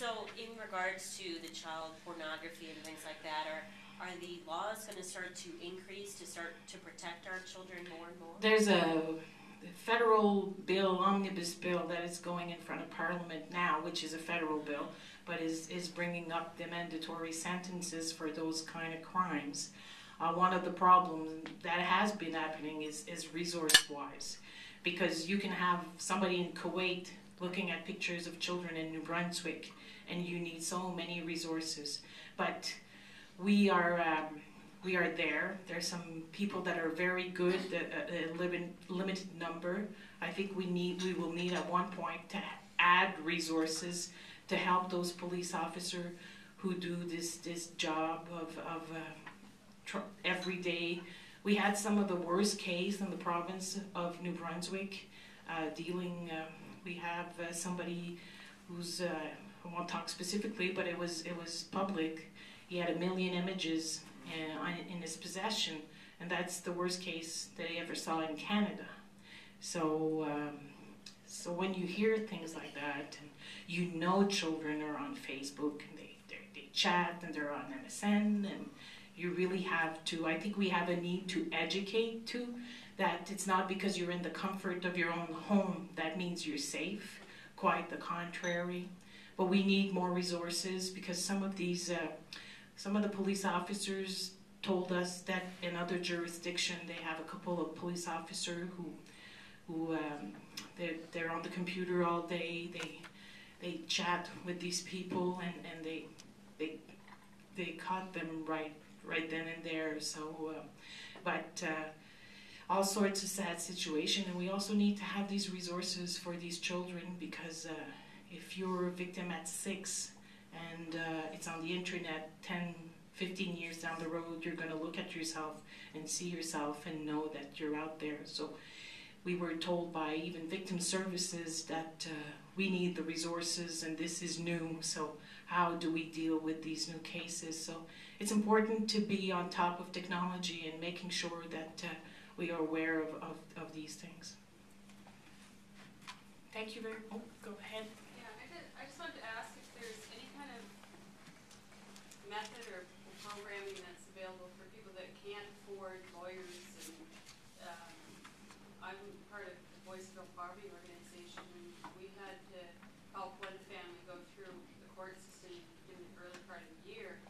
So in regards to the child pornography and things like that, are the laws going to start to increase to start to protect our children more and more? There's a federal bill, omnibus bill, that is going in front of Parliament now, which is a federal bill, but is bringing up the mandatory sentences for those kind of crimes. One of the problems that has been happening is resource-wise, because you can have somebody in Kuwait looking at pictures of children in New Brunswick, and you need so many resources. But we are there. There's some people that are very good, a limited number. I think we will need at one point to add resources to help those police officers who do this job of every day. We had some of the worst case in the province of New Brunswick dealing. We have somebody who's I won't talk specifically, but it was public. He had 1 million images in his possession, and that's the worst case that I ever saw in Canada. So so when you hear things like that, and you know children are on Facebook and they chat and they're on MSN, and you really have to, I think we have a need to educate too, that it's not because you're in the comfort of your own home that means you're safe. Quite the contrary. But we need more resources, because some of the police officers told us that in other jurisdictions they have a couple of police officers who they're on the computer all day. They chat with these people, and they caught them right then and there. So, but all sorts of sad situation, and we also need to have these resources for these children, because if you're a victim at 6 and it's on the internet 10, 15 years down the road, you're going to look at yourself and see yourself and know that you're out there. So we were told by even victim services that we need the resources, and this is new, so how do we deal with these new cases? So it's important to be on top of technology and making sure that we are aware of these things. Thank you very much. Oh, go ahead. I just wanted to ask if there's any kind of method or programming that's available for people that can't afford lawyers. And I'm part of the Voice of Poverty organization, and we had to help one family go through the court system in the early part of the year.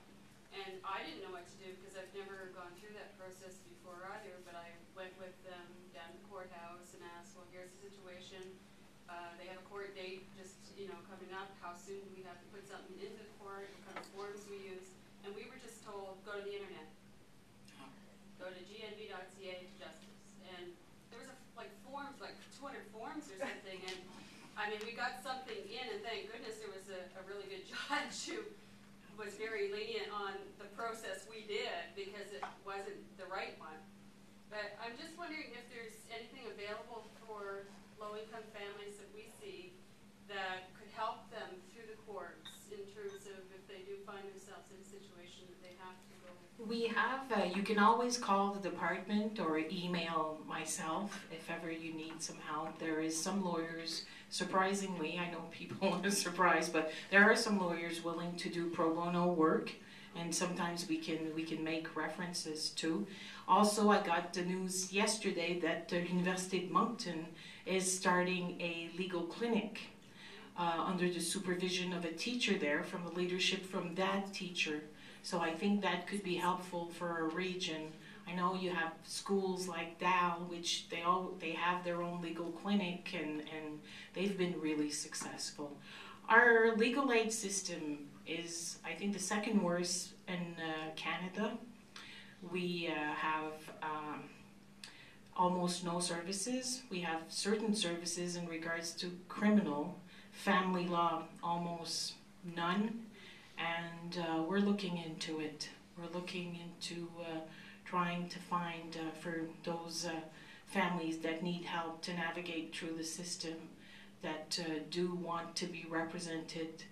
And I didn't know what to do, because I've never gone through that process before either, but I went with them down to the courthouse and asked, well, here's the situation. They have a court date just, coming up. How soon do we have to put something into the court? What kind of forms we use? And we were just told, go to the internet. Go to gnv.ca justice. And there was forms, like 200 forms or something. And I mean, we got something in, and thank goodness there was a really good judge who was very lenient on the process we did, because it wasn't the right one. But I'm just wondering if there's anything available for low-income families that we see that could help them through the courts in terms of if they do find themselves in a situation that they have to go. We have, you can always call the department or email myself if ever you need some help. There is some lawyers, surprisingly, I know people are surprised, but there are some lawyers willing to do pro bono work, and sometimes we can make references to. Also, I got the news yesterday that the University of Moncton is starting a legal clinic under the supervision of a teacher there, from the leadership from that teacher. So I think that could be helpful for our region. I know you have schools like Dal, which they have their own legal clinic, and they've been really successful. Our legal aid system is, I think, the second worst in Canada. We have almost no services. We have certain services in regards to criminal, family law, almost none. And we're looking into it. We're looking into trying to find for those families that need help to navigate through the system, that do want to be represented.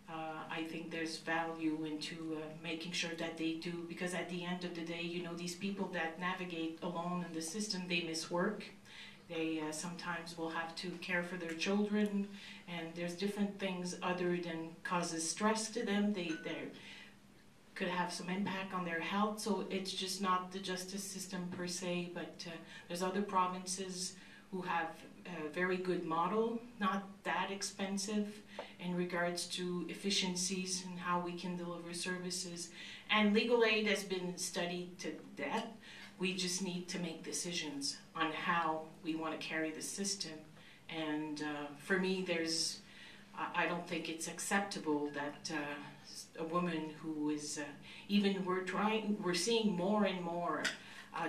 I think there's value into making sure that they do, because at the end of the day, these people that navigate alone in the system, they miss work, They sometimes will have to care for their children, and there's different things other than causes stress to them. They could have some impact on their health, so it's just not the justice system per se, but there's other provinces who have a very good model, not that expensive in regards to efficiencies and how we can deliver services. And legal aid has been studied to death. We just need to make decisions on how we want to carry the system. And for me, I don't think it's acceptable that a woman who is, we're seeing more and more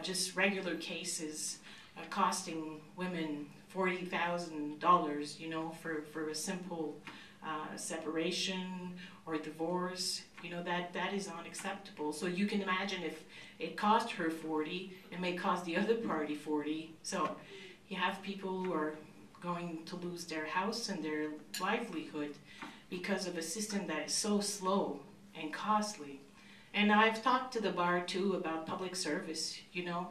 just regular cases costing women $40,000, you know, for a simple separation or divorce. You know, that is unacceptable. So you can imagine if it cost her 40, it may cost the other party 40. So you have people who are going to lose their house and their livelihood because of a system that is so slow and costly. And I've talked to the bar too about public service, you know.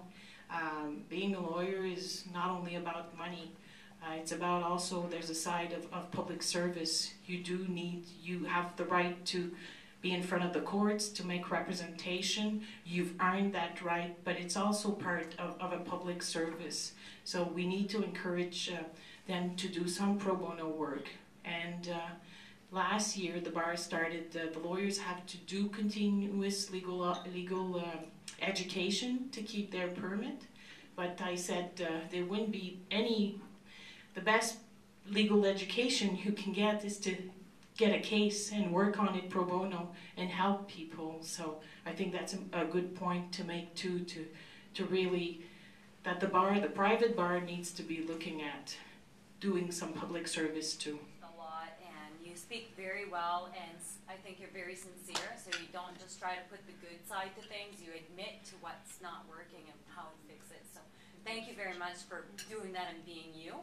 Being a lawyer is not only about money, it's about also, there's a side of public service. You have the right to be in front of the courts to make representation. You've earned that right, but it's also part of a public service. So we need to encourage them to do some pro bono work. And last year, the bar started, the lawyers have to do continuous legal education to keep their permit. But I said there wouldn't be the best legal education you can get is to get a case and work on it pro bono and help people. So I think that's a good point to make too, to really, that the private bar needs to be looking at doing some public service too. A lot, and you speak very well, and I think you're very sincere, so you don't just try to put the good side to things, you admit to what's not working and how to fix it. So thank you very much for doing that and being you.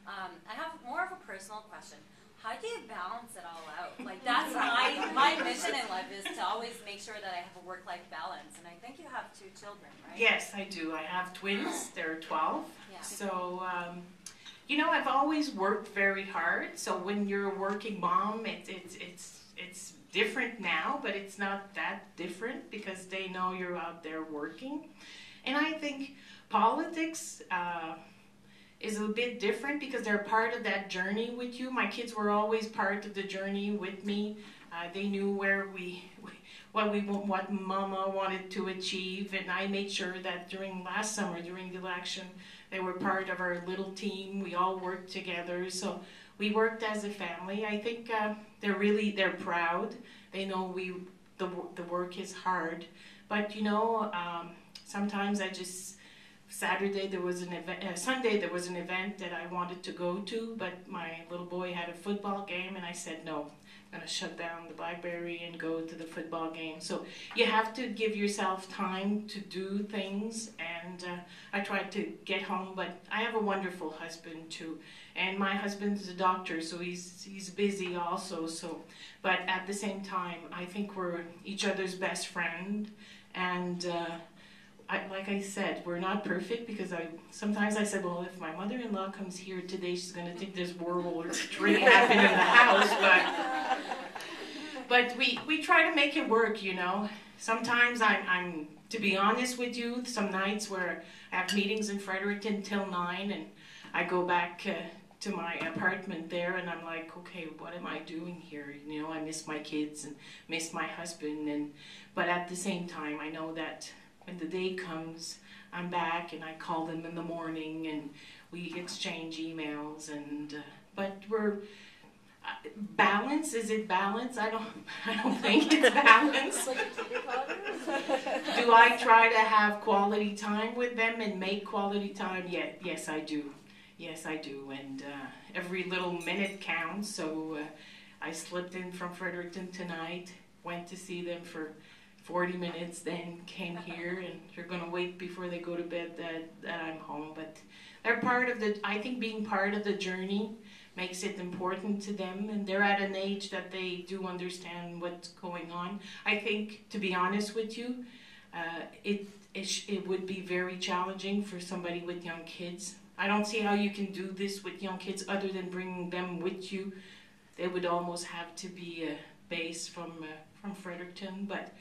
I have more of a personal question. How do you balance it all out? Like, that's my mission in life, is to always make sure that I have a work-life balance. And I think you have 2 children, right? Yes, I do. I have twins. They're 12. Yeah. So, you know, I've always worked very hard. So when you're a working mom, it's different now, but it's not that different because they know you're out there working. And I think politics is a bit different because they're part of that journey with you. My kids were always part of the journey with me. They knew what Mama wanted to achieve, and I made sure that last summer, during the election, they were part of our little team. We all worked together, so we worked as a family. I think they're proud. They know the work is hard, but you know, sometimes Sunday there was an event that I wanted to go to, but my little boy had a football game, and I said, no, I'm going to shut down the BlackBerry and go to the football game. So you have to give yourself time to do things, and I tried to get home, but I have a wonderful husband too, and my husband's a doctor, so he's busy also. So, but at the same time, I think we're each other's best friend, and like I said, we're not perfect because sometimes I said, well, if my mother-in-law comes here today, she's going to think there's World War III happening in the house. But we try to make it work, you know. Sometimes I'm, to be honest with you, some nights where I have meetings in Fredericton till 9, and I go back to my apartment there, and I'm like, okay, what am I doing here? You know, I miss my kids and miss my husband, but at the same time, I know that when the day comes, I'm back and I call them in the morning and we exchange emails. And but we're balance. Is it balance? I don't think it's balance. Do I try to have quality time with them and make quality time? Yeah, yes, I do. Yes, I do. And every little minute counts. So I slipped in from Fredericton tonight, went to see them for 40 minutes, then came here, and they're going to wait before they go to bed that I'm home. But they're part of I think being part of the journey makes it important to them, and they're at an age that they do understand what's going on. I think, to be honest with you, it would be very challenging for somebody with young kids. I don't see how you can do this with young kids other than bringing them with you. They would almost have to be based from Fredericton, but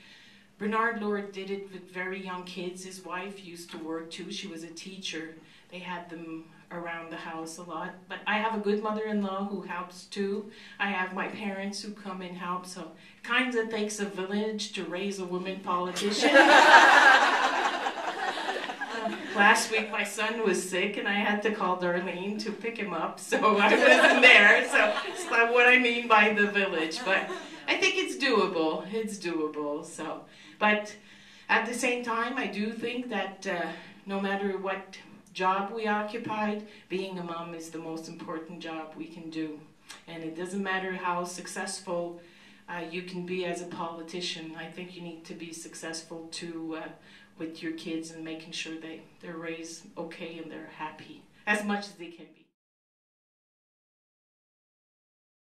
Bernard Lord did it with very young kids. His wife used to work too. She was a teacher. They had them around the house a lot. But I have a good mother-in-law who helps too. I have my parents who come and help. So it kind of takes a village to raise a woman politician. Last week my son was sick and I had to call Darlene to pick him up. So I wasn't there. So it's not what I mean by the village. But I think it's doable. It's doable. So, but at the same time, I do think that no matter what job we occupied, being a mom is the most important job we can do. And it doesn't matter how successful you can be as a politician. I think you need to be successful too with your kids and making sure they're raised okay and they're happy as much as they can be.